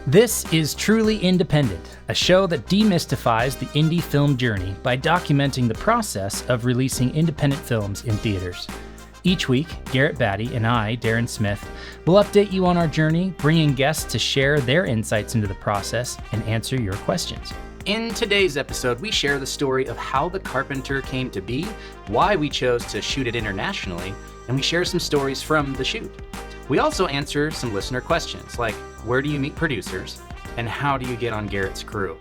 This is Truly Independent, a show that demystifies the indie film journey by documenting the process of releasing independent films in theaters. Each week, Garrett, Batty, and I, Daren Smith, will update you on our journey, bringing guests to share their insights into the process and answer your questions. In today's episode, we share the story of how the Carpenter came to be, why we chose to shoot it internationally, and we share some stories from the shoot. We also answer some listener questions like, where do you meet producers, and how do you get on Garrett's crew?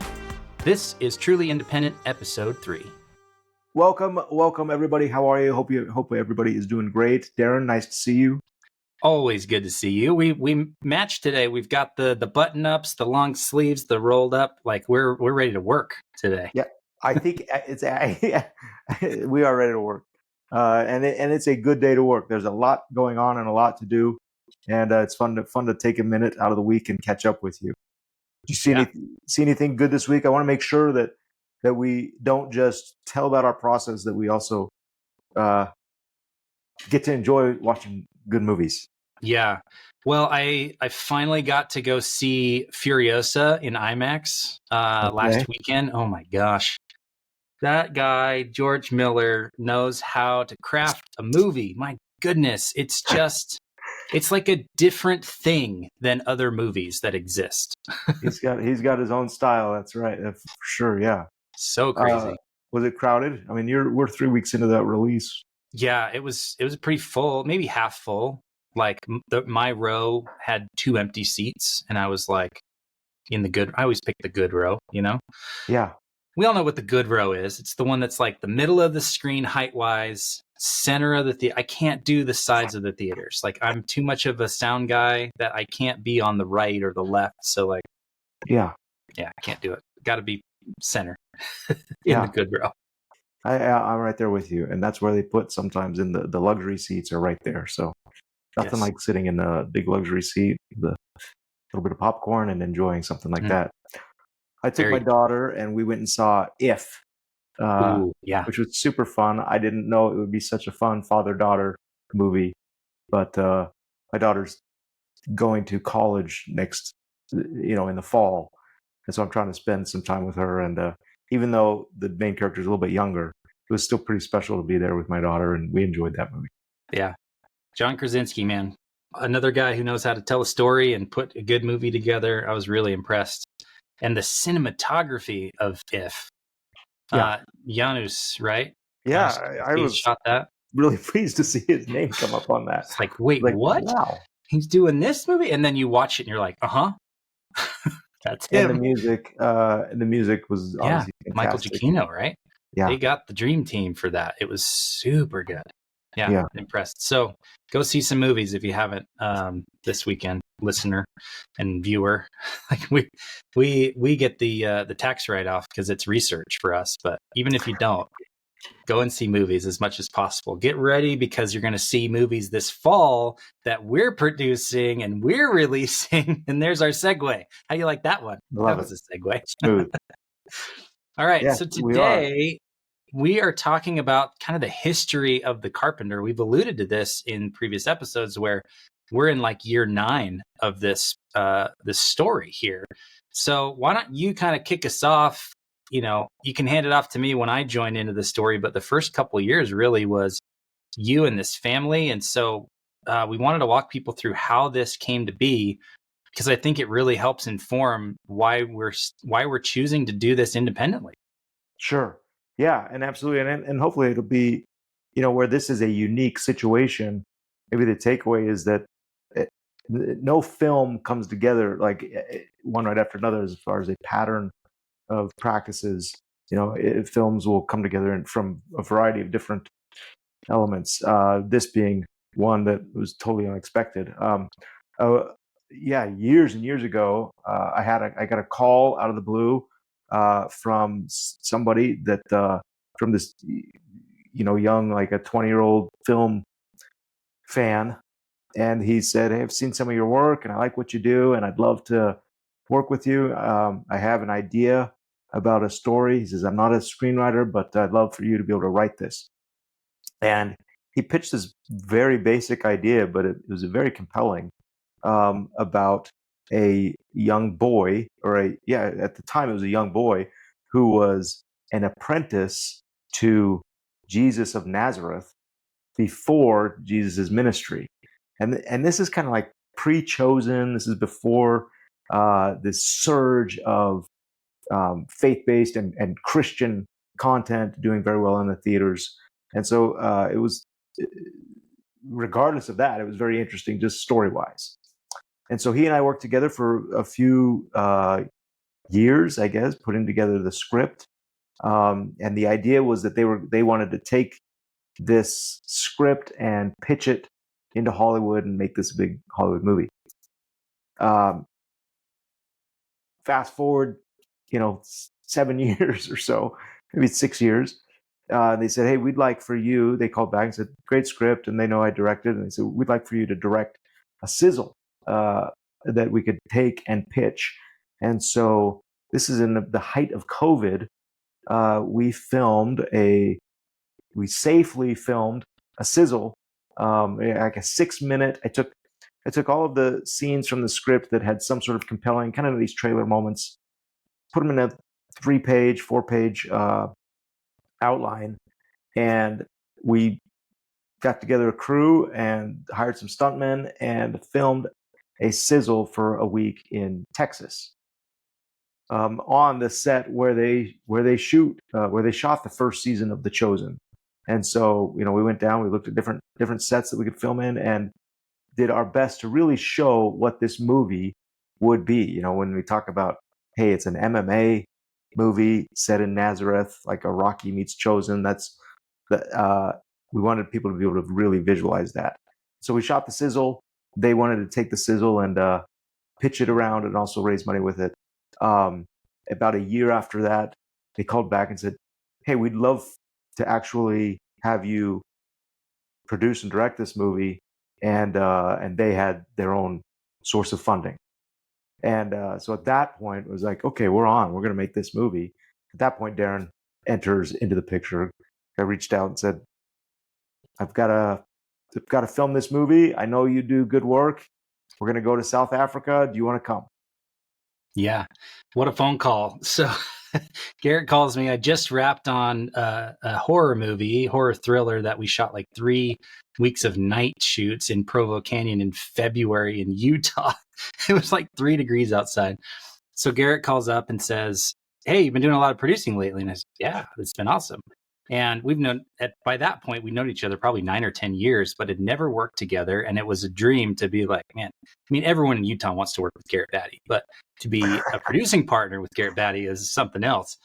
This is Truly Independent, Episode 3. Welcome everybody. How are you? Hope everybody is doing great. Daren, nice to see you. Always good to see you. We matched today. We've got the button ups, the long sleeves, the rolled up. Like we're ready to work today. Yeah, I think we are ready to work, and it's a good day to work. There's a lot going on and a lot to do, and it's fun to take a minute out of the week and catch up with you. Did you see anything good this week? I want to make sure that we don't just tell about our process, that we also get to enjoy watching good movies. Yeah. Well, I finally got to go see Furiosa in IMAX last weekend. Oh my gosh. That guy, George Miller, knows how to craft a movie. My goodness. It's just, it's like a different thing than other movies that exist. He's got his own style. That's right. For sure. Yeah. So crazy. Was it crowded? I mean, we're 3 weeks into that release. Yeah, it was pretty full, maybe half full. Like my row had 2 empty seats, and I was like I always pick the good row, you know? Yeah. We all know what the good row is. It's the one that's like the middle of the screen height-wise, center of the theater. I can't do the sides of the theaters. Like I'm too much of a sound guy that I can't be on the right or the left. So like, yeah, I can't do it. Got to be center in the good row. I'm right there with you. And that's where they put sometimes in the luxury seats are right there. So nothing like sitting in a big luxury seat with a little bit of popcorn and enjoying something like that. I took my daughter and we went and saw If, which was super fun. I didn't know it would be such a fun father-daughter movie, but my daughter's going to college next, in the fall. And so I'm trying to spend some time with her. And even though the main character is a little bit younger, it was still pretty special to be there with my daughter, and we enjoyed that movie. Yeah. John Krasinski, man. Another guy who knows how to tell a story and put a good movie together. I was really impressed. And the cinematography of If. Janus, right? Yeah, I was shot that. Really pleased to see his name come up on that. It's like, wait, what? Wow. He's doing this movie? And then you watch it and you're like, uh-huh. That's him. And the music was obviously fantastic. Michael Giacchino, right? Yeah. They got the dream team for that. It was super good. Yeah. Impressed. So go see some movies if you haven't this weekend, listener and viewer. Like we get the tax write-off because it's research for us. But even if you don't, go and see movies as much as possible. Get ready because you're going to see movies this fall that we're producing and we're releasing. And there's our segue. How do you like that one? That was a segue. Smooth. All right. So today we are talking about kind of the history of the Carpenter. We've alluded to this in previous episodes where we're in like year 9 of this story here. So why don't you kind of kick us off? You know, you can hand it off to me when I join into the story, but the first couple of years really was you and this family. And so we wanted to walk people through how this came to be, because I think it really helps inform why we're choosing to do this independently. Sure. Yeah, and absolutely. And hopefully it'll be, where this is a unique situation. Maybe the takeaway is that no film comes together like one right after another as far as a pattern of practices. Films will come together from a variety of different elements. This being one that was totally unexpected. Years and years ago, I got a call out of the blue from somebody that from this young, like a 20-year-old film fan, and he said, "Hey, I've seen some of your work and I like what you do and I'd love to work with you. I have an idea about a story." He says, "I'm not a screenwriter, but I'd love for you to be able to write this." And he pitched this very basic idea, but it was very compelling, about a young boy, at the time it was a young boy who was an apprentice to Jesus of Nazareth before Jesus' ministry. And this is kind of like pre-chosen. This is before this surge of faith-based and Christian content doing very well in the theaters. And so it was, regardless of that, it was very interesting just story-wise. And so he and I worked together for a few years, I guess, putting together the script. And the idea was that they wanted to take this script and pitch it into Hollywood and make this a big Hollywood movie. Fast forward, 7 years or so, maybe 6 years. They said, hey, we'd like for you, they called back and said, great script. And they know I directed. And they said, we'd like for you to direct a sizzle that we could take and pitch. And so this is in the height of COVID. We safely filmed a sizzle, like a 6-minute. I took all of the scenes from the script that had some sort of compelling, kind of these trailer moments, put them in a 3-page, 4-page outline, and we got together a crew and hired some stuntmen and filmed a sizzle for a week in Texas, on the set where they shot the first season of The Chosen. And so, we went down, we looked at different sets that we could film in, and did our best to really show what this movie would be. When we talk about, hey, it's an MMA movie set in Nazareth, like a Rocky meets Chosen, we wanted people to be able to really visualize that. So we shot the sizzle. They wanted to take the sizzle and pitch it around and also raise money with it. About a year after that, they called back and said, hey, we'd love to actually have you produce and direct this movie. And they had their own source of funding. And so at that point, it was like, okay, we're going to make this movie. At that point, Daren enters into the picture. I reached out and said, I've got to film this movie. I know you do good work. We're going to go to South Africa. Do you want to come? Yeah. What a phone call. So Garrett calls me. I just wrapped on a horror thriller that we shot like 3 weeks of night shoots in Provo Canyon in February in Utah. It was like 3 degrees outside. So Garrett calls up and says, hey, you've been doing a lot of producing lately. And I said, yeah, it's been awesome. And we've known by that point, we'd known each other probably 9 or 10 years, but had never worked together. And it was a dream to be like, man, I mean, everyone in Utah wants to work with Garrett Batty, but to be a producing partner with Garrett Batty is something else.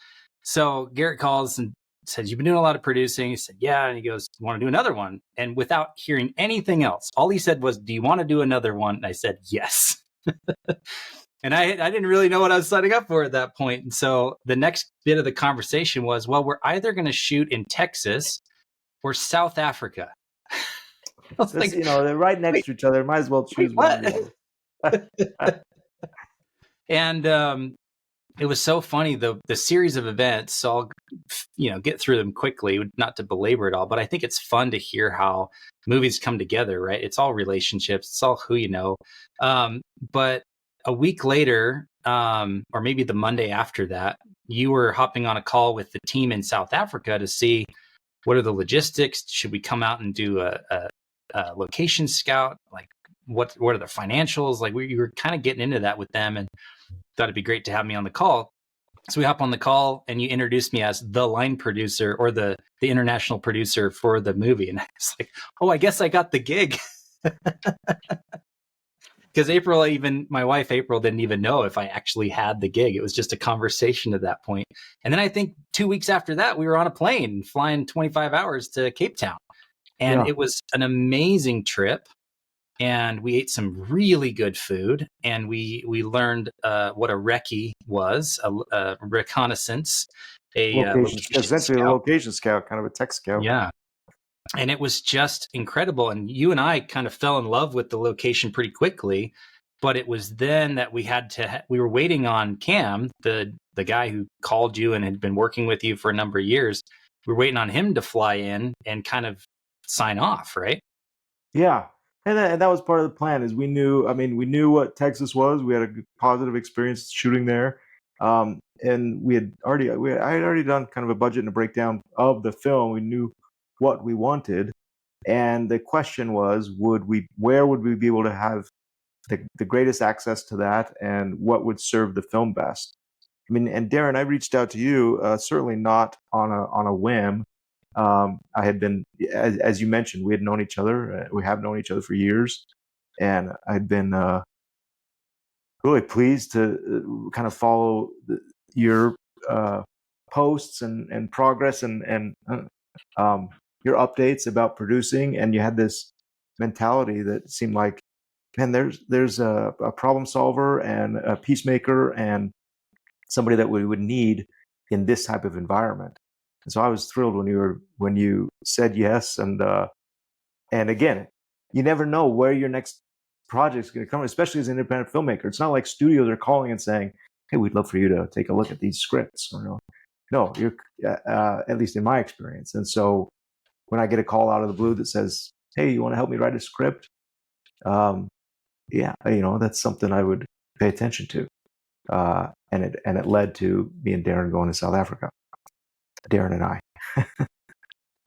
So Garrett calls and says, you've been doing a lot of producing. He said, yeah. And he goes, want to do another one? And without hearing anything else, all he said was, do you want to do another one? And I said, yes. And I didn't really know what I was signing up for at that point. And so the next bit of the conversation was, well, we're either going to shoot in Texas or South Africa. They're right next to each other. Might as well choose one. And it was so funny, the series of events. So I'll get through them quickly, not to belabor it all, but I think it's fun to hear how movies come together, right? It's all relationships. It's all who you know. But a week later, or maybe the Monday after that, you were hopping on a call with the team in South Africa to see what are the logistics. Should we come out and do a location scout? Like, what are the financials? Like, you were kind of getting into that with them, and thought it'd be great to have me on the call. So we hop on the call, and you introduced me as the line producer or the international producer for the movie, and I was like, oh, I guess I got the gig. Because my wife April didn't even know if I actually had the gig. It was just a conversation at that point. And then I think 2 weeks after that, we were on a plane flying 25 hours to Cape Town. And It was an amazing trip. And we ate some really good food. And we learned what a recce was, a reconnaissance, essentially a location scout, kind of a tech scout. Yeah. And it was just incredible. And you and I kind of fell in love with the location pretty quickly. But it was then that we we were waiting on Cam, the guy who called you and had been working with you for a number of years. We were waiting on him to fly in and kind of sign off, right? Yeah. And that was part of the plan. Is we knew, I mean, we knew what Texas was. We had a positive experience shooting there, and I had already done kind of a budget and a breakdown of the film. We knew what we wanted, and the question was, where would we be able to have the greatest access to that, and what would serve the film best? I mean, and Daren, I reached out to you, certainly not on a whim. I had been, as you mentioned, we had known each other. We have known each other for years, and I'd been really pleased to kind of follow your posts and progress and your updates about producing. And you had this mentality that seemed like, man, there's a problem solver and a peacemaker and somebody that we would need in this type of environment. And so I was thrilled when you said yes. And again, you never know where your next project is going to come, especially as an independent filmmaker. It's not like studios are calling and saying, "Hey, we'd love for you to take a look at these scripts." Or, no, you're at least in my experience. And so when I get a call out of the blue that says, "Hey, you want to help me write a script?" Yeah, that's something I would pay attention to. And it led to me and Daren going to South Africa. Daren and I.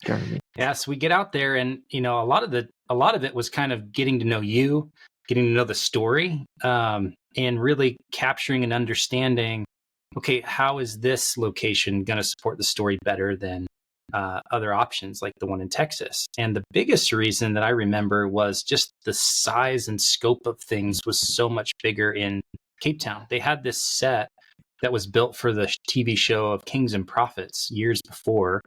Daren and me. Yeah, so we get out there, and a lot of it was kind of getting to know you, getting to know the story, and really capturing and understanding. Okay, how is this location going to support the story better than other options like the one in Texas? And the biggest reason that I remember was just the size and scope of things was so much bigger in Cape Town. They had this set that was built for the TV show of Kings and Prophets years before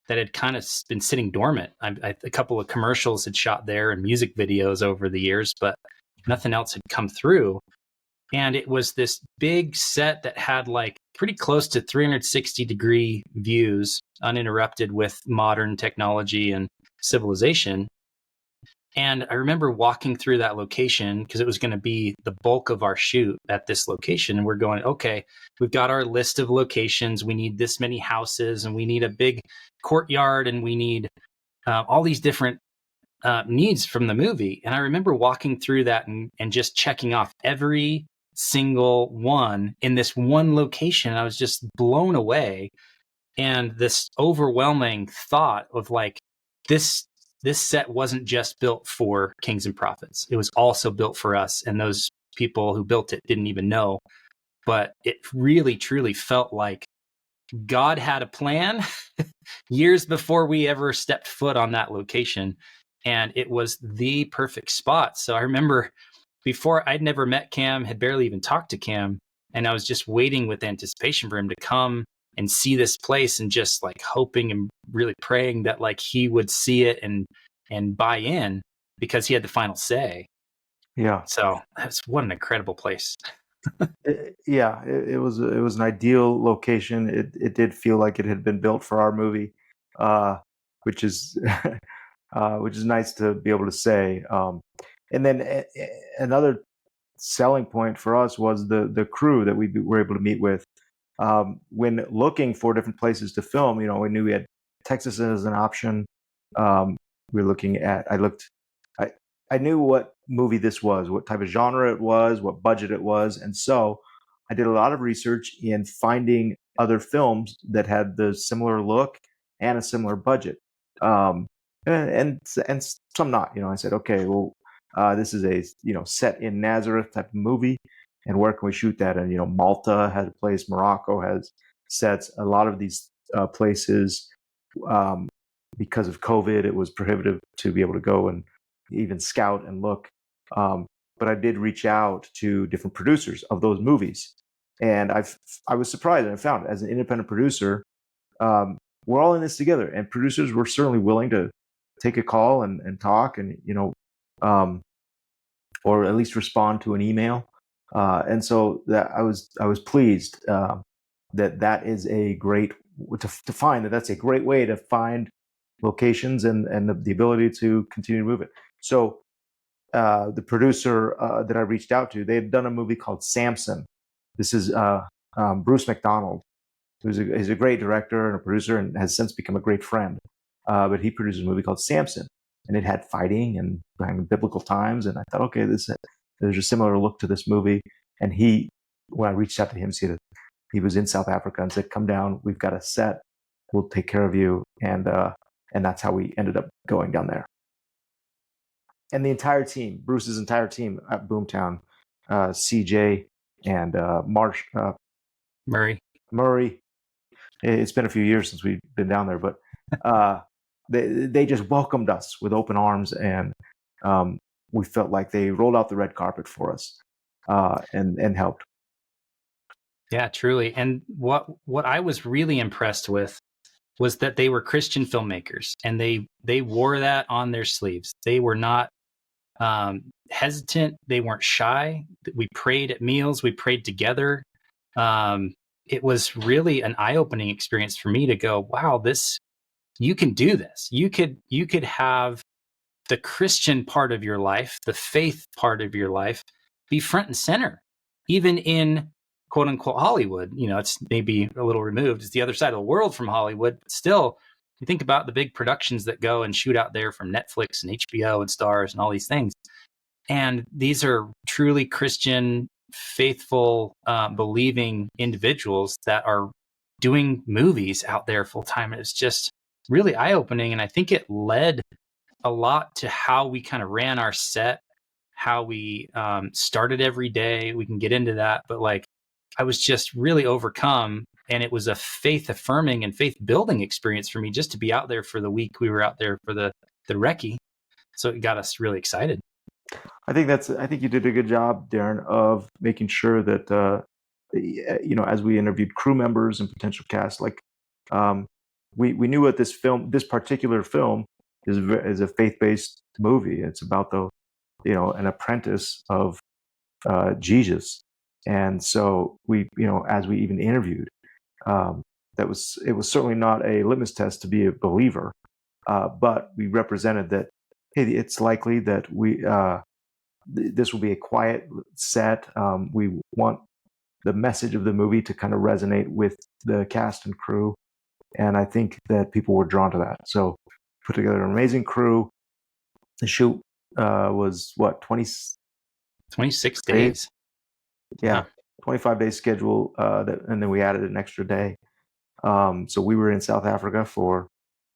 that had kind of been sitting dormant. A couple of commercials had shot there and music videos over the years, but nothing else had come through. And it was this big set that had like pretty close to 360-degree views, uninterrupted with modern technology and civilization. And I remember walking through that location because it was going to be the bulk of our shoot at this location. And we're going, okay, we've got our list of locations. We need this many houses, and we need a big courtyard, and we need all these different needs from the movie. And I remember walking through that and just checking off every single one in this one location. I was just blown away. And this overwhelming thought of like, this set wasn't just built for Kings and Prophets. It was also built for us. And those people who built it didn't even know. But it really, truly felt like God had a plan years before we ever stepped foot on that location. And it was the perfect spot. So I remember before, I'd never met Cam, had barely even talked to Cam. And I was just waiting with anticipation for him to come and see this place, and just like hoping and really praying that like he would see it and buy in, because he had the final say. Yeah. So what an incredible place. It was an ideal location. It did feel like it had been built for our movie, which is nice to be able to say. And then another selling point for us was the crew that we were able to meet with. When looking for different places to film, we knew we had Texas as an option. We were looking at, I knew what movie this was, what type of genre it was, what budget it was. And so I did a lot of research in finding other films that had the similar look and a similar budget. And some not, I said, okay, well, this is a, set in Nazareth type of movie. And where can we shoot that? And, Malta has a place, Morocco has sets. A lot of these places, because of COVID, it was prohibitive to be able to go and even scout and look. But I did reach out to different producers of those movies. And I was surprised, and I found, as an independent producer, we're all in this together. And producers were certainly willing to take a call and talk, and, or at least respond to an email. And so that I was pleased that is a great to find that's a great way to find locations and the ability to continue to move it. So the producer that I reached out to, they had done a movie called Samson. This is Bruce McDonald, who's a great director and a producer, and has since become a great friend. But he produced a movie called Samson, and it had fighting and biblical times. And I thought, okay, there's a similar look to this movie. And when I reached out to him, he was in South Africa and said, come down, we've got a set, we'll take care of you. And that's how we ended up going down there. And the entire team, Bruce's entire team at Boomtown, CJ and Murray. It's been a few years since we've been down there, but they just welcomed us with open arms, and we felt like they rolled out the red carpet for us and helped. Yeah, truly. And what I was really impressed with was that they were Christian filmmakers, and they wore that on their sleeves. They were not hesitant. They weren't shy. We prayed at meals. We prayed together. It was really an eye-opening experience for me to go, wow, you can do this. You could have the Christian part of your life, the faith part of your life, be front and center, even in quote unquote Hollywood. It's maybe a little removed. It's the other side of the world from Hollywood, but still, you think about the big productions that go and shoot out there from Netflix and HBO and Stars and all these things. And these are truly Christian, faithful, believing individuals that are doing movies out there full time. And it's just really eye-opening. And I think it led a lot to how we kind of ran our set, how we started every day. We can get into that. But I was just really overcome. And it was a faith affirming and faith building experience for me just to be out there for the week we were out there for the recce. So it got us really excited. I think you did a good job, Daren, of making sure that as we interviewed crew members and potential cast, we knew what this particular film is a faith-based movie. It's about an apprentice of Jesus, and so we as we even interviewed, it was certainly not a litmus test to be a believer, but we represented that. Hey, it's likely that this will be a quiet set. We want the message of the movie to kind of resonate with the cast and crew. And I think that people were drawn to that. So put together an amazing crew. The shoot was 26 days. Yeah, 25-day schedule. And then we added an extra day. So we were in South Africa for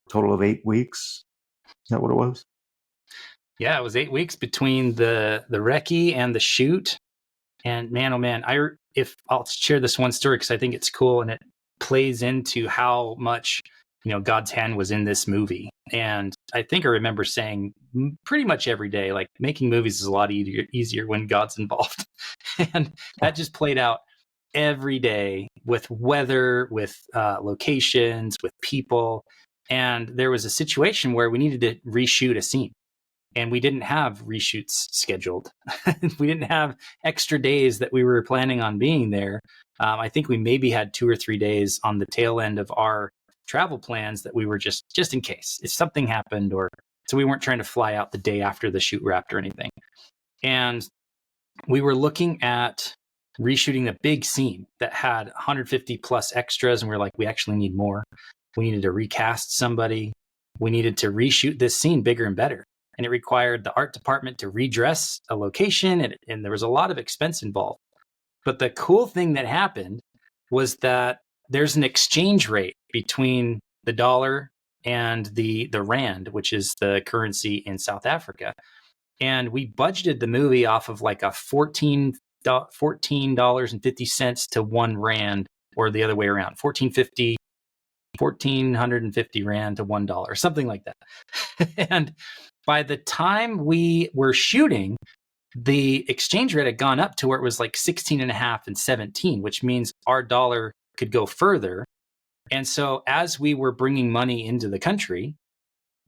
a total of 8 weeks. Is that what it was? Yeah, it was 8 weeks between the recce and the shoot. And man, oh man, I'll share this one story because I think it's cool and it plays into how much God's hand was in this movie. And I think I remember saying pretty much every day, making movies is a lot easier when God's involved. And that just played out every day with weather, with locations, with people. And there was a situation where we needed to reshoot a scene. And we didn't have reshoots scheduled. We didn't have extra days that we were planning on being there. I think we maybe had 2 or 3 days on the tail end of our travel plans that we were just in case if something happened, so we weren't trying to fly out the day after the shoot wrapped or anything. And we were looking at reshooting a big scene that had 150 plus extras, and we're like, we actually need more. We needed to recast somebody. We needed to reshoot this scene bigger and better. And it required the art department to redress a location, and there was a lot of expense involved. But the cool thing that happened was that there's an exchange rate between the dollar and the rand, which is the currency in South Africa. And we budgeted the movie off of a $14.50 to 1 rand, or the other way around, 1,450 rand to $1, something like that. And by the time we were shooting, the exchange rate had gone up to where it was 16.5 and 17, which means our dollar could go further. And so as we were bringing money into the country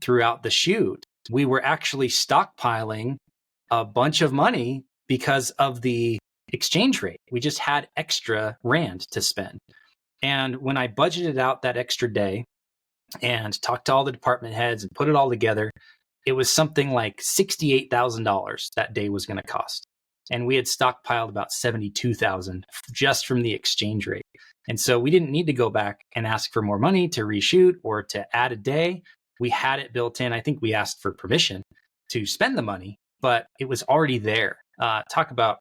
throughout the shoot, we were actually stockpiling a bunch of money because of the exchange rate. We just had extra rand to spend. And when I budgeted out that extra day and talked to all the department heads and put it all together, it was something like $68,000 that day was going to cost. And we had stockpiled about $72,000 just from the exchange rate. And so we didn't need to go back and ask for more money to reshoot or to add a day. we had it built in. I think we asked for permission to spend the money, but it was already there. Talk about,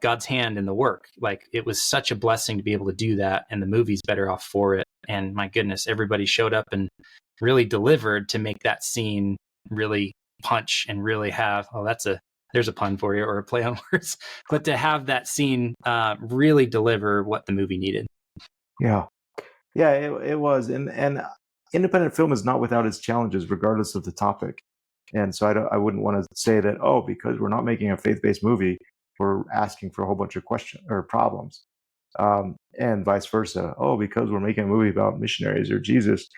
God's hand in the work. Like, it was such a blessing to be able to do that, and the movie's better off for it. And my goodness, everybody showed up and really delivered to make that scene really punch and really have, there's a pun for you, or a play on words, but to have that scene really deliver what the movie needed. Yeah, it was, and independent film is not without its challenges, regardless of the topic. And so I wouldn't want to say that, because we're not making a faith-based movie, we're asking for a whole bunch of questions or problems, and vice versa. Because we're making a movie about missionaries or Jesus,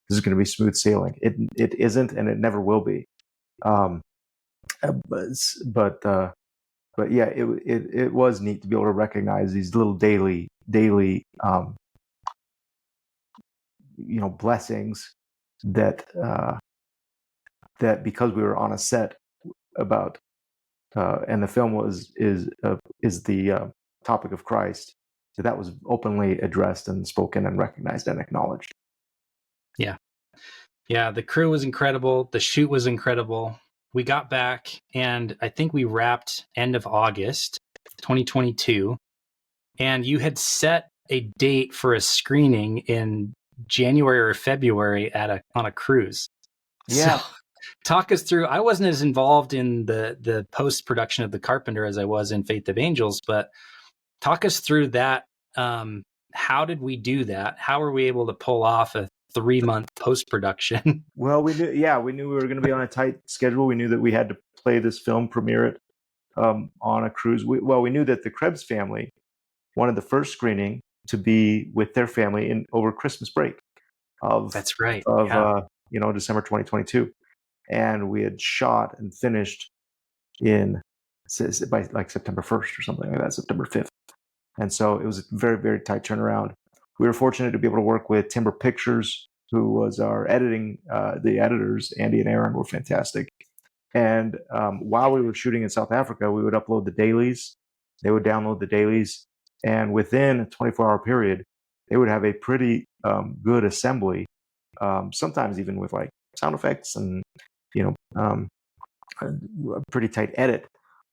this is going to be smooth sailing. It isn't, and it never will be. But yeah, it was neat to be able to recognize these little daily blessings that because we were on a set about and the film is the topic of Christ, that was openly addressed and spoken and recognized and acknowledged. Yeah, the crew was incredible. The shoot was incredible. We got back, and I think we wrapped end of August 2022, and you had set a date for a screening in January or February on a cruise. Yeah. So, talk us through. I wasn't as involved in the post-production of the Carpenter as I was in Faith of Angels, but talk us through that. How did we do that? How were we able to pull off a 3-month post-production? Well, we knew we were going to be on a tight schedule. We knew that we had to play this film, premiere it on a cruise. We knew that the Krebs family wanted the first screening to be with their family over Christmas break That's right. December 2022. And we had shot and finished by like September 1st or something like that, September 5th. And so it was a very, very tight turnaround. We were fortunate to be able to work with Timber Pictures, who was our the editors. Andy and Aaron were fantastic. And while we were shooting in South Africa, we would upload the dailies. They would download the dailies. And within a 24-hour period, they would have a pretty good assembly, sometimes even with like sound effects and, a pretty tight edit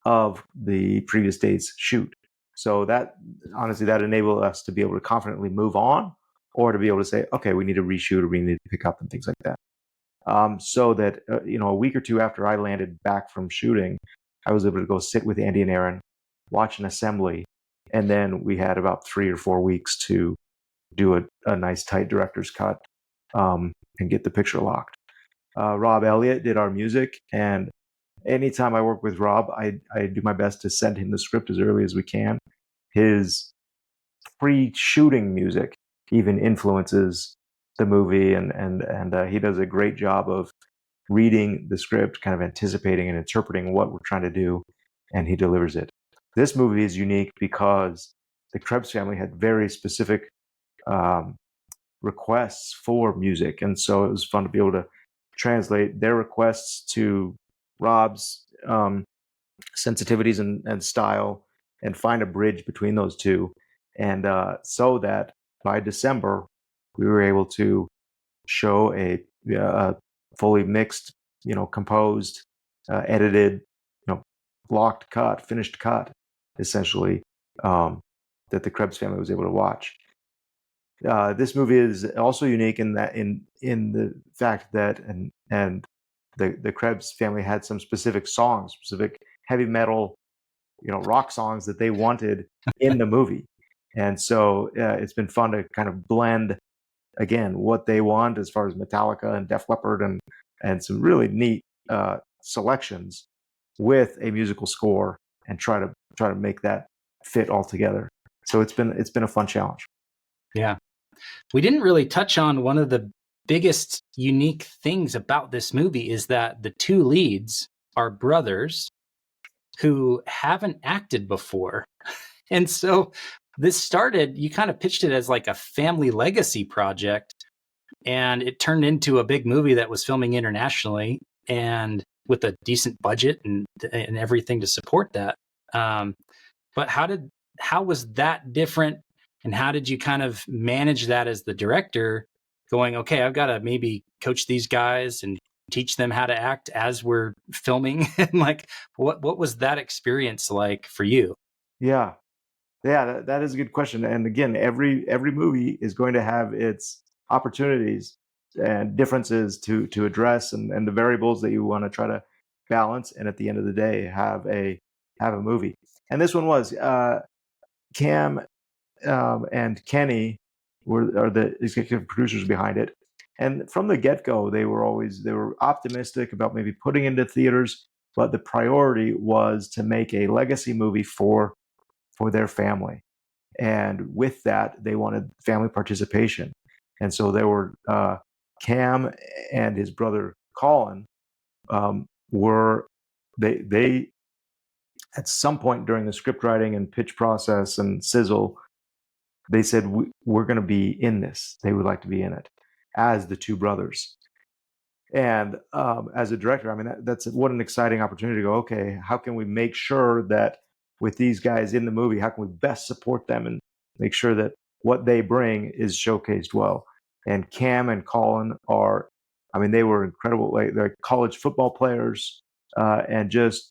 of the previous day's shoot. So that enabled us to be able to confidently move on, or to be able to say, okay, we need to reshoot, or we need to pick up, and things like that. So that, a week or two after I landed back from shooting, I was able to go sit with Andy and Aaron, watch an assembly, and then we had about 3 or 4 weeks to do a nice tight director's cut and get the picture locked. Rob Elliott did our music, and anytime I work with Rob, I do my best to send him the script as early as we can. His pre-shooting music even influences the movie, and he does a great job of reading the script, kind of anticipating and interpreting what we're trying to do, and he delivers it. This movie is unique because the Krebs family had very specific requests for music, and so it was fun to be able to translate their requests to Rob's sensitivities and style, and find a bridge between those two, and so that by December we were able to show a fully mixed, composed, edited, locked cut, finished cut, essentially, that the Krebs family was able to watch. This movie is also unique in that in the fact that and the Krebs family had some specific songs, specific heavy metal, rock songs that they wanted in the movie. And so it's been fun to kind of blend, again, what they want as far as Metallica and Def Leppard and some really neat selections with a musical score, and try to make that fit all together. So it's been a fun challenge. Yeah. We didn't really touch on one of the biggest unique things about this movie, is that the two leads are brothers who haven't acted before. And so this started, you kind of pitched it as like a family legacy project, and it turned into a big movie that was filming internationally and with a decent budget and everything to support that. But how was that different? And how did you kind of manage that as the director going, okay, I've got to maybe coach these guys and teach them how to act as we're filming? And like, what was that experience like for you? Yeah. Yeah, that is a good question. And again, every movie is going to have its opportunities and differences to address, and the variables that you want to try to balance. And at the end of the day, have a movie. And this one was Cam and Kenny are the executive producers behind it. And from the get go, they were optimistic about maybe putting into theaters, but the priority was to make a legacy movie for their family. And with that, they wanted family participation. And so there were Cam and his brother Colin were they at some point during the script writing and pitch process and sizzle, they said we're going to be in this. They would like to be in it as the two brothers. And as a director, I mean, that's what an exciting opportunity to go, okay, how can we make sure that with these guys in the movie, how can we best support them and make sure that what they bring is showcased well? And Cam and Colin are, I mean, they were incredible. Like, they're college football players, and just,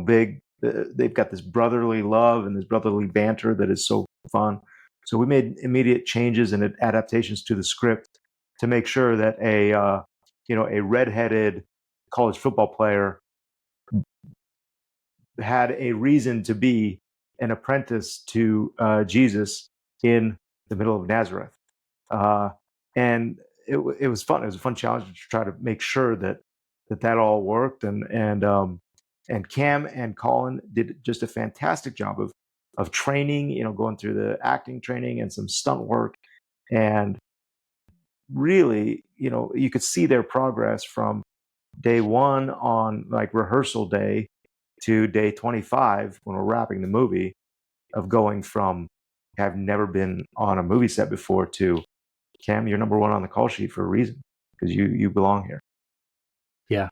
big. They've got this brotherly love and this brotherly banter that is so fun. So we made immediate changes and adaptations to the script to make sure that a redheaded college football player had a reason to be an apprentice to Jesus in the middle of Nazareth. And it was fun. It was a fun challenge to try to make sure that all worked. And Cam and Colin did just a fantastic job of training, going through the acting training and some stunt work. And really, you could see their progress from day one on like rehearsal day to day 25 when we're wrapping the movie, of going from have never been on a movie set before to Cam, you're number one on the call sheet for a reason, because you belong here. Yeah.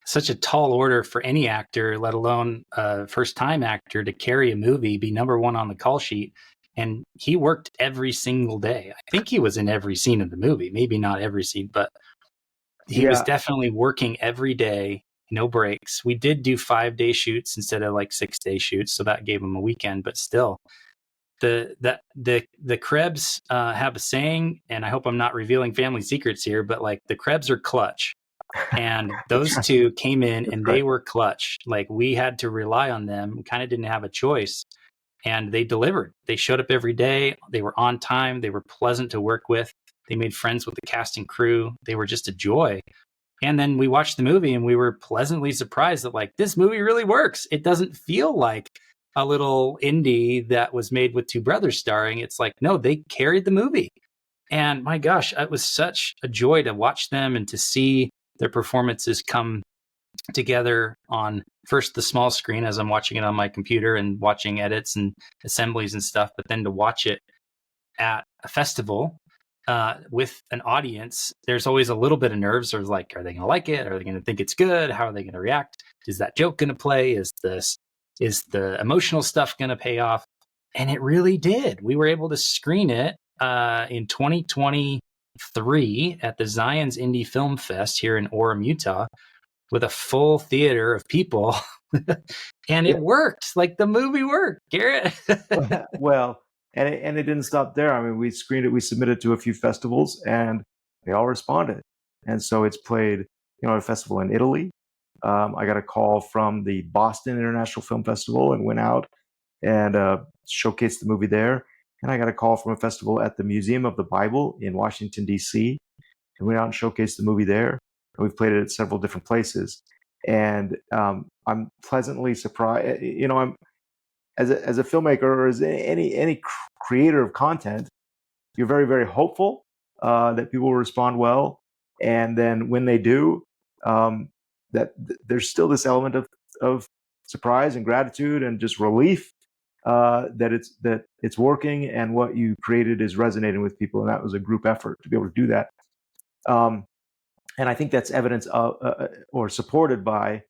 Such a tall order for any actor, let alone a first time actor, to carry a movie, be number one on the call sheet. And he worked every single day. I think he was in every scene of the movie, maybe not every scene, but he was definitely working every day, no breaks. We did do 5-day shoots instead of like 6-day shoots, so that gave him a weekend. But still, the Krebs have a saying, and I hope I'm not revealing family secrets here, but like the Krebs are clutch. And those two came in and they were clutch. Like, we had to rely on them, kind of didn't have a choice. And they delivered. They showed up every day. They were on time. They were pleasant to work with. They made friends with the cast and crew. They were just a joy. And then we watched the movie and we were pleasantly surprised that, like, this movie really works. It doesn't feel like a little indie that was made with two brothers starring. It's like, no, they carried the movie. And my gosh, it was such a joy to watch them and to see their performances come together on first the small screen as I'm watching it on my computer and watching edits and assemblies and stuff, but then to watch it at a festival with an audience. There's always a little bit of nerves, or like, are they going to like it? Are they going to think it's good? How are they going to react? Is that joke going to play? Is the emotional stuff going to pay off? And it really did. We were able to screen it in 2023 at the Zion's Indie Film Fest here in Orem, Utah, with a full theater of people. And it worked. Like, the movie worked, Garrett. Well, and it didn't stop there. I mean, we screened it, we submitted to a few festivals, and they all responded. And so it's played, at a festival in Italy. I got a call from the Boston International Film Festival and went out and showcased the movie there. And I got a call from a festival at the Museum of the Bible in Washington, D.C., and went out and showcased the movie there. And we've played it at several different places. And I'm pleasantly surprised. I'm as a filmmaker, or as any creator of content, you're very, very hopeful that people will respond well. And then when they do, that there's still this element of surprise and gratitude and just relief that it's working and what you created is resonating with people. And that was a group effort to be able to do that. And I think that's evidence of, or supported by,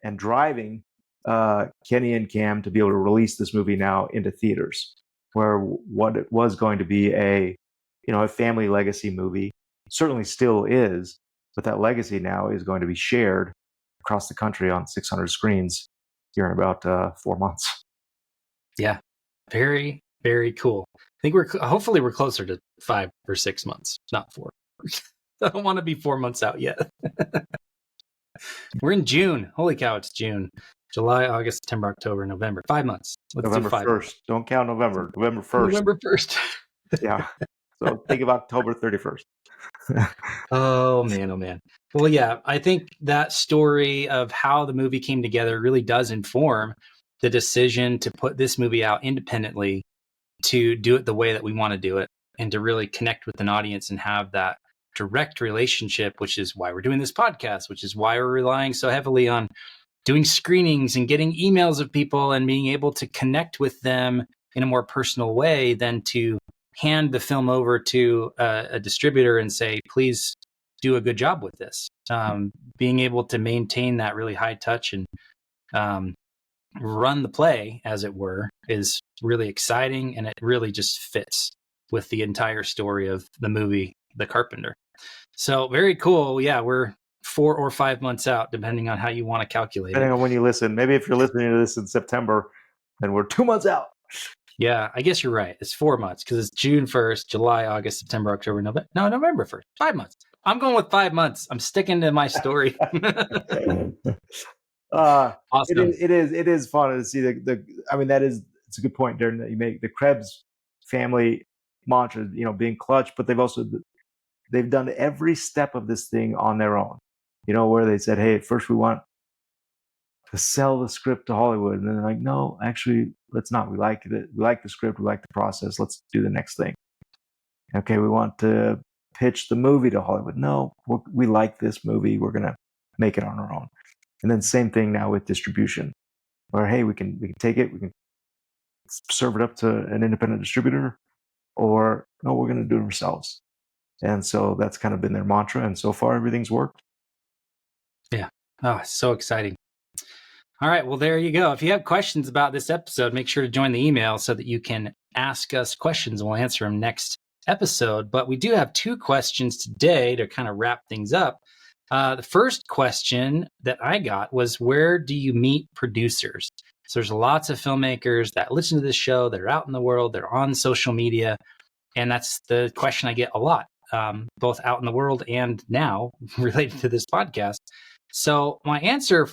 and driving Kenny and Cam to be able to release this movie now into theaters, where what it was going to be a family legacy movie certainly still is, but that legacy now is going to be shared across the country on 600 screens here in about 4 months. Yeah, very, very cool. I think hopefully we're closer to 5 or 6 months, not 4. I don't want to be 4 months out yet. We're in June. Holy cow, it's June. July, August, September, October, November. 5 months. Let's November do 5 1st. months. Don't count November. November 1st. November 1st. Yeah. So think of October 31st. Oh, man, oh, man. Well, yeah, I think that story of how the movie came together really does inform the decision to put this movie out independently, to do it the way that we want to do it, and to really connect with an audience and have that direct relationship, which is why we're doing this podcast, which is why we're relying so heavily on doing screenings and getting emails of people and being able to connect with them in a more personal way than to hand the film over to a distributor and say, please do a good job with this. Being able to maintain that really high touch and run the play, as it were, is really exciting, and it really just fits with the entire story of the movie, The Carpenter. So very cool. Yeah, we're 4 or 5 months out, depending on how you want to calculate Depending it. on when you listen. Maybe if you're listening to this in September, then we're 2 months out. Yeah, I guess you're right. It's 4 months because it's June 1st, July, August, September, October, November. No, November 1st. 5 months. I'm going with 5 months. I'm sticking to my story. Awesome. It is fun to see I mean, it's a good point, Darren, that you make. The Krebs family mantra, being clutch, but they've done every step of this thing on their own. Where they said, hey, first we want to sell the script to Hollywood, and then they're like, no, actually, let's not. We like it. We like the script. We like the process. Let's do the next thing. Okay, we want to pitch the movie to Hollywood. No, we like this movie. We're gonna make it on our own. And then same thing now with distribution, where hey, we can take it, we can serve it up to an independent distributor, or no, we're going to do it ourselves. And so that's kind of been their mantra, and so far everything's worked. Yeah. Oh, so exciting. All right, well, there you go. If you have questions about this episode, make sure to join the email so that you can ask us questions, and we'll answer them next episode. But we do have 2 questions today to kind of wrap things up. The first question that I got was, where do you meet producers? So there's lots of filmmakers that listen to this show, that are out in the world, they're on social media. And that's the question I get a lot, both out in the world and now related to this podcast. So my answer,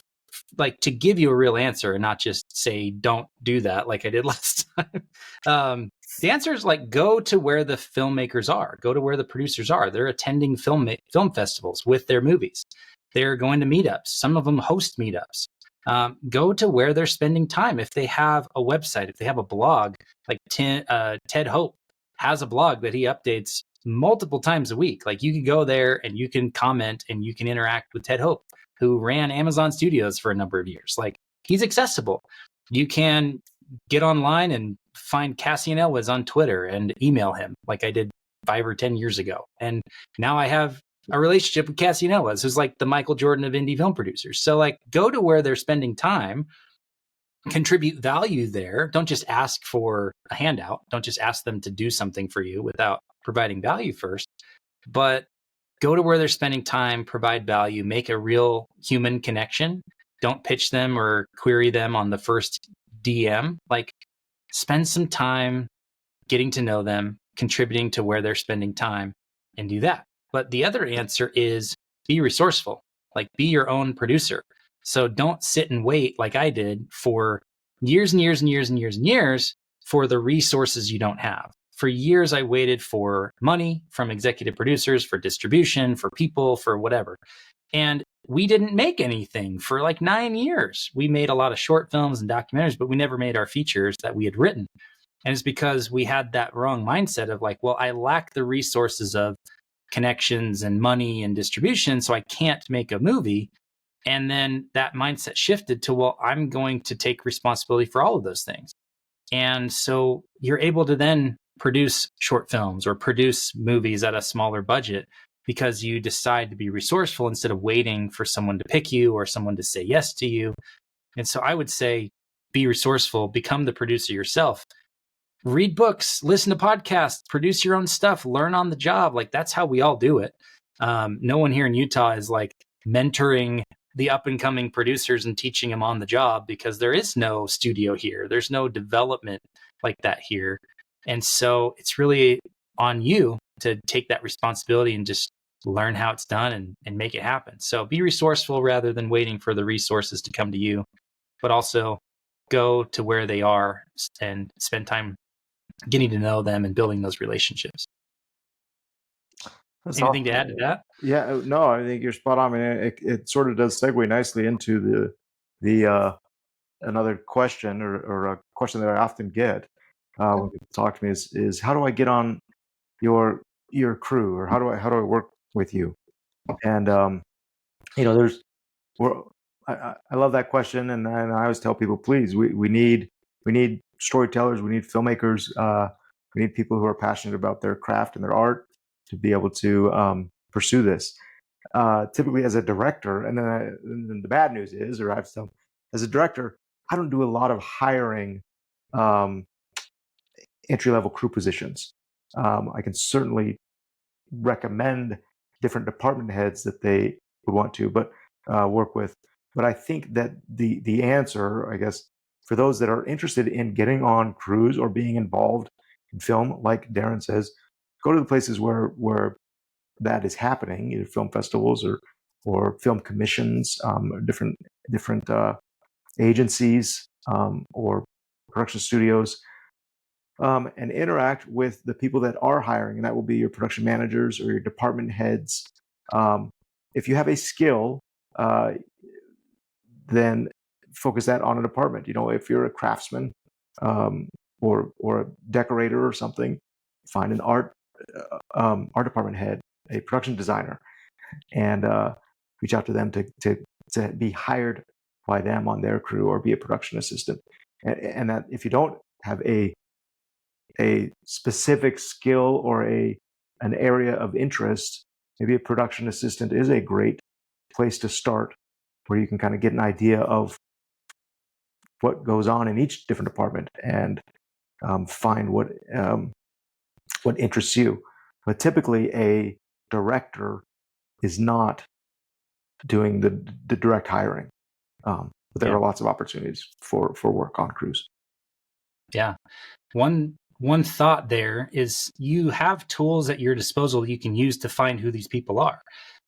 like to give you a real answer and not just say, don't do that like I did last time. The answer is like, go to where the filmmakers are, go to where the producers are. They're attending film festivals with their movies. They're going to meetups. Some of them host meetups. Go to where they're spending time. If they have a website, if they have a blog, like Ted Hope has a blog that he updates multiple times a week. Like you can go there and you can comment and you can interact with Ted Hope, who ran Amazon Studios for a number of years. Like he's accessible. You can get online and find Cassian Elwes on Twitter and email him like I did 5 or 10 years ago. And now I have a relationship with Cassian Elwes, who's like the Michael Jordan of indie film producers. So like go to where they're spending time, contribute value there. Don't just ask for a handout. Don't just ask them to do something for you without providing value first, but go to where they're spending time, provide value, make a real human connection. Don't pitch them or query them on the first DM. Like spend some time getting to know them, contributing to where they're spending time, and do that. But the other answer is be resourceful, like be your own producer. So don't sit and wait like I did for years and years and years and years and years for the resources you don't have. For years, I waited for money from executive producers, for distribution, for people, for whatever. And we didn't make anything for like 9 years. We made a lot of short films and documentaries, but we never made our features that we had written. And it's because we had that wrong mindset of like, well, I lack the resources of connections and money and distribution, so I can't make a movie. And then that mindset shifted to, well, I'm going to take responsibility for all of those things. And so you're able to then produce short films or produce movies at a smaller budget because you decide to be resourceful instead of waiting for someone to pick you or someone to say yes to you. And so I would say, be resourceful, become the producer yourself. read books, listen to podcasts, produce your own stuff, learn on the job. Like that's how we all do it. No one here in Utah is like mentoring the up and coming producers and teaching them on the job because there is no studio here. There's no development like that here. And so it's really on you to take that responsibility and just learn how it's done and make it happen. So be resourceful rather than waiting for the resources to come to you, but also go to where they are and spend time getting to know them and building those relationships. That's Anything awesome. to add to that? Yeah, no, I think you're spot on. I mean, it sort of does segue nicely into the another question or a question that I often get when people talk to me is how do I get on your crew, or how do I work with you? And I love that question, and I always tell people, please, we need storytellers, we need filmmakers, we need people who are passionate about their craft and their art to be able to pursue this. Typically, as a director, and then the bad news is, or I've some as a director, I don't do a lot of hiring entry-level crew positions. I can certainly recommend different department heads that they would want to, but work with. But I think that the answer, I guess, for those that are interested in getting on crews or being involved in film, like Daren says, go to the places where that is happening, either film festivals or film commissions, different agencies or production studios, and interact with the people that are hiring, and that will be your production managers or your department heads. If you have a skill, then focus that on a department. If you're a craftsman or a decorator or something, find an art department head, a production designer, and reach out to them to be hired by them on their crew or be a production assistant. And that if you don't have a specific skill or an area of interest, maybe a production assistant is a great place to start, where you can kind of get an idea of what goes on in each different department and find what interests you. But typically, a director is not doing the direct hiring, but there are lots of opportunities for work on crews. Yeah. One thought there is you have tools at your disposal you can use to find who these people are.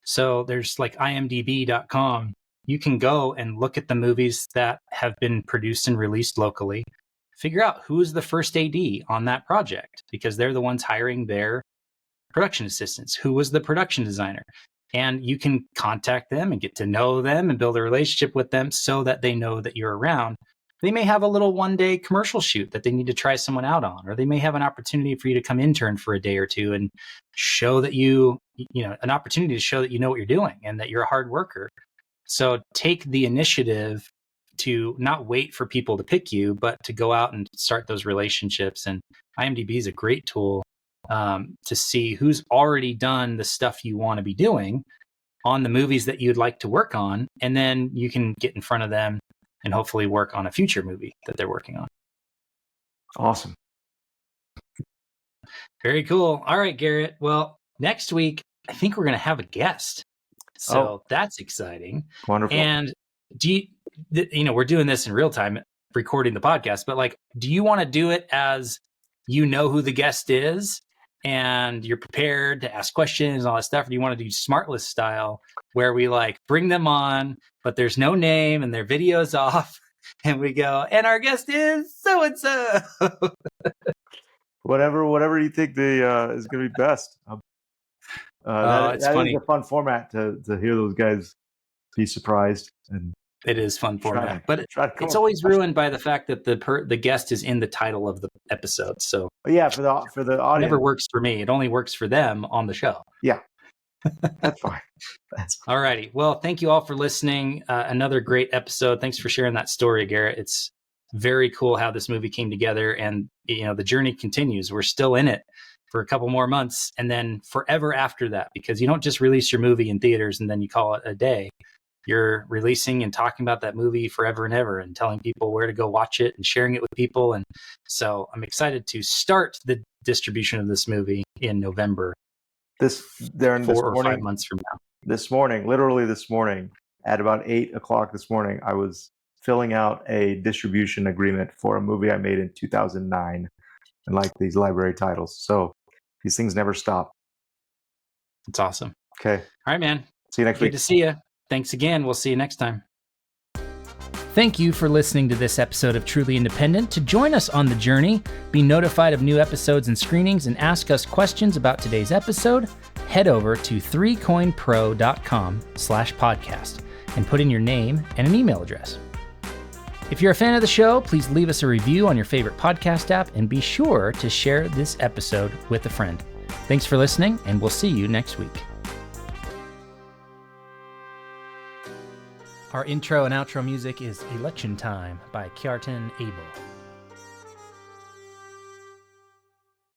So there's like imdb.com. You can go and look at the movies that have been produced and released locally, figure out who is the first AD on that project, because they're the ones hiring their production assistants. Who was the production designer? And you can contact them and get to know them and build a relationship with them so that they know that you're around. They may have a little one-day commercial shoot that they need to try someone out on, or they may have an opportunity for you to come intern for a day or two and show that an opportunity to show that you know what you're doing and that you're a hard worker. So take the initiative to not wait for people to pick you, but to go out and start those relationships. And IMDb is a great tool to see who's already done the stuff you want to be doing on the movies that you'd like to work on. And then you can get in front of them and hopefully work on a future movie that they're working on. Awesome. Very cool. All right, Garrett. Well, next week, I think we're going to have a guest. So that's exciting. Wonderful. And we're doing this in real time, recording the podcast, but do you want to do it as you know who the guest is and you're prepared to ask questions and all that stuff? Or do you want to do SmartList style, where we bring them on, but there's no name and their video's off, and we go, and our guest is so-and-so? Whatever you think is going to be best. It's funny. It's a fun format to hear those guys be surprised, and it is fun format, but it's always ruined by the fact that the guest is in the title of the episode. So yeah, for the audience, it never works for me. It only works for them on the show. Yeah, that's fine. All righty. Well, thank you all for listening. Another great episode. Thanks for sharing that story, Garrett. It's very cool how this movie came together, and the journey continues. We're still in it for a couple more months, and then forever after that, because you don't just release your movie in theaters and then you call it a day. you're releasing and talking about that movie forever and ever and telling people where to go watch it and sharing it with people. And so I'm excited to start the distribution of this movie in November. Darren, 4 or 5 months from now. Literally this morning, at about 8 o'clock this morning, I was filling out a distribution agreement for a movie I made in 2009 and like these library titles. So these things never stop. It's awesome. Okay. All right, man. See you next week. Good to see you. Thanks again. We'll see you next time. Thank you for listening to this episode of Truly Independent. To join us on the journey, be notified of new episodes and screenings, and ask us questions about today's episode, head over to 3coinpro.com/podcast and put in your name and an email address. If you're a fan of the show, please leave us a review on your favorite podcast app and be sure to share this episode with a friend. Thanks for listening, and we'll see you next week. Our intro and outro music is Election Time by Kjartan Abel.